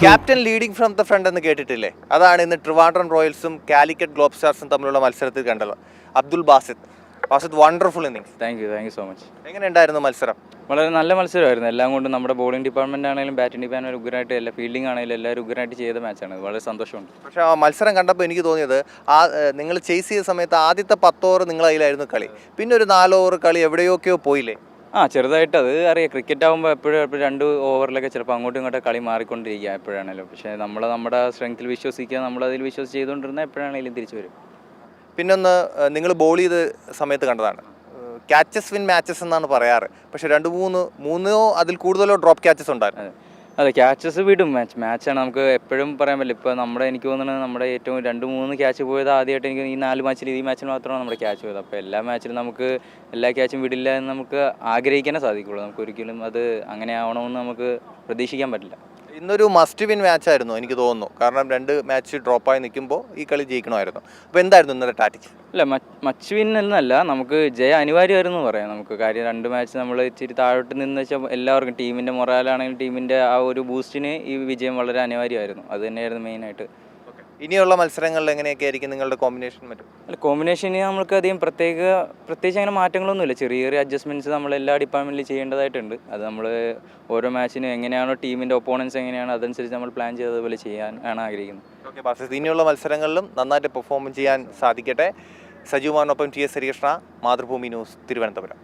Captain leading from the front എന്ന് കേട്ടിട്ടില്ലേ? അതാണ് ഇന്ന് ട്രിവാൻഡ്രം റോയൽസും കാലിക്കറ്റ് ഗ്ലോബ് സ്റ്റാർസും തമ്മിലുള്ള മത്സരത്തിൽ കണ്ടത്. Abdul Basith wonderful innings. Thank you so much. എങ്ങനെ ഉണ്ടായിരുന്നു മത്സരം? വളരെ നല്ല മത്സരമായിരുന്നു. എല്ലാം കൊണ്ടും നമ്മുടെ ബോളിംഗ് ഡിപ്പാർട്ട്മെന്റ് ആണെങ്കിലും ബാറ്റിംഗ് ഡിപ്പാർട്ട്മെന്റ് ഉഗ്രനായിട്ട്, എല്ലാ ഫീൽഡിംഗ് ആണെങ്കിലും എല്ലാവരും ഉഗ്രനായിട്ട് ചെയ്ത മാച്ചാണ്. വളരെ സന്തോഷമുണ്ട്. പക്ഷേ ആ മത്സരം കണ്ടപ്പോൾ എനിക്ക് തോന്നിയത് നിങ്ങൾ ചേസ് ചെയ്ത സമയത്ത് ആദ്യത്തെ 10 ഓവർ നിങ്ങൾ അതിലായിരുന്നു കളി, പിന്നെ ഒരു 4 ഓവർ കളി എവിടെയൊക്കെയോ പോയില്ലേ? ചെറുതായിട്ട് അത് അറിയാം. ക്രിക്കറ്റ് ആകുമ്പോൾ എപ്പോഴും 2 ഓവറിലൊക്കെ ചിലപ്പോൾ അങ്ങോട്ടും ഇങ്ങോട്ടും കളി മാറിക്കൊണ്ടിരിക്കുക എപ്പോഴാണെങ്കിലും. പക്ഷേ നമ്മുടെ സ്ട്രെങ്ത്തിൽ വിശ്വസിക്കുക, നമ്മളതിൽ വിശ്വസിച്ച് ചെയ്തുകൊണ്ടിരുന്ന എപ്പോഴാണെങ്കിലും തിരിച്ചു വരും. പിന്നൊന്ന്, നിങ്ങൾ ബോൾ ചെയ്ത സമയത്ത് കണ്ടതാണ്, ക്യാച്ചസ് വിൻ മാച്ചസ് എന്നാണ് പറയാറ്. പക്ഷേ 2-3 അതിൽ കൂടുതലോ ഡ്രോപ്പ് ക്യാച്ചസ് ഉണ്ടായിരുന്നു. അതെ, ക്യാച്ചസ് വിടും. മാച്ചാണ്, നമുക്ക് എപ്പോഴും പറയാൻ പറ്റില്ല. ഇപ്പോൾ എനിക്ക് തോന്നുന്നത് നമ്മുടെ ഏറ്റവും 2-3 ക്യാച്ച് പോയത് ആദ്യമായിട്ട് എനിക്ക് ഈ 4 മാച്ചിൽ, ഈ മാച്ചിൽ മാത്രമാണ് നമ്മുടെ ക്യാച്ച് പോയത്. അപ്പോൾ എല്ലാ മാച്ചിലും നമുക്ക് എല്ലാ ക്യാച്ചും വിടില്ല എന്ന് നമുക്ക് ആഗ്രഹിക്കാനേ സാധിക്കുള്ളൂ. നമുക്ക് ഒരിക്കലും അത് അങ്ങനെ ആവണമെന്ന് നമുക്ക് പ്രതീക്ഷിക്കാൻ പറ്റില്ല. ഇന്നൊരു മസ്റ്റ് വിൻ മാച്ചായിരുന്നു എനിക്ക് തോന്നുന്നു. കാരണം 2 മാച്ച് ഡ്രോപ്പായി നിൽക്കുമ്പോൾ ഈ കളി ജയിക്കണമായിരുന്നു. അപ്പോൾ എന്തായിരുന്നു ഇന്നത്തെ ടാറ്റിക്സ്? അല്ല, മച്ച് വിൻ എന്നല്ല, നമുക്ക് ജയ അനിവാര്യമായിരുന്നു എന്ന് പറയാം. നമുക്ക് കാര്യം 2 മാച്ച് നമ്മൾ ഇച്ചിരി താഴോട്ട് നിന്ന് വെച്ചാൽ എല്ലാവർക്കും ടീമിൻ്റെ മൊറാലാണെങ്കിലും ടീമിൻ്റെ ആ ഒരു ബൂസ്റ്റിന് ഈ വിജയം വളരെ അനിവാര്യമായിരുന്നു. അത് തന്നെയായിരുന്നു മെയിനായിട്ട്. ഇനിയുള്ള മത്സരങ്ങളിൽ എങ്ങനെയൊക്കെ ആയിരിക്കും നിങ്ങളുടെ കോമ്പിനേഷൻ? അല്ല, കോമ്പിനേഷന് നമുക്ക് അധികം പ്രത്യേകിച്ച് അങ്ങനെ മാറ്റങ്ങളൊന്നുമില്ല. ചെറിയ ചെറിയ അഡ്ജസ്റ്റ്മെൻറ്റ്സ് നമ്മൾ എല്ലാ ഡിപ്പാർട്ട്മെൻറ്റിലും ചെയ്യേണ്ടതായിട്ടുണ്ട്. അത് നമ്മൾ ഓരോ മാച്ചിനും എങ്ങനെയാണോ ടീമിൻ്റെ ഒപ്പോണൻസ് എങ്ങനെയാണോ അതനുസരിച്ച് നമ്മൾ പ്ലാൻ ചെയ്തതുപോലെ ചെയ്യാൻ ആണ് ആഗ്രഹിക്കുന്നത്. ഓക്കെ ബാസിത്ത്, ഇനിയുള്ള മത്സരങ്ങളിലും നന്നായിട്ട് പെർഫോം ചെയ്യാൻ സാധിക്കട്ടെ. സജീവമാനൊപ്പം TS ഹരികൃഷ്ണ, മാതൃഭൂമി ന്യൂസ്, തിരുവനന്തപുരം.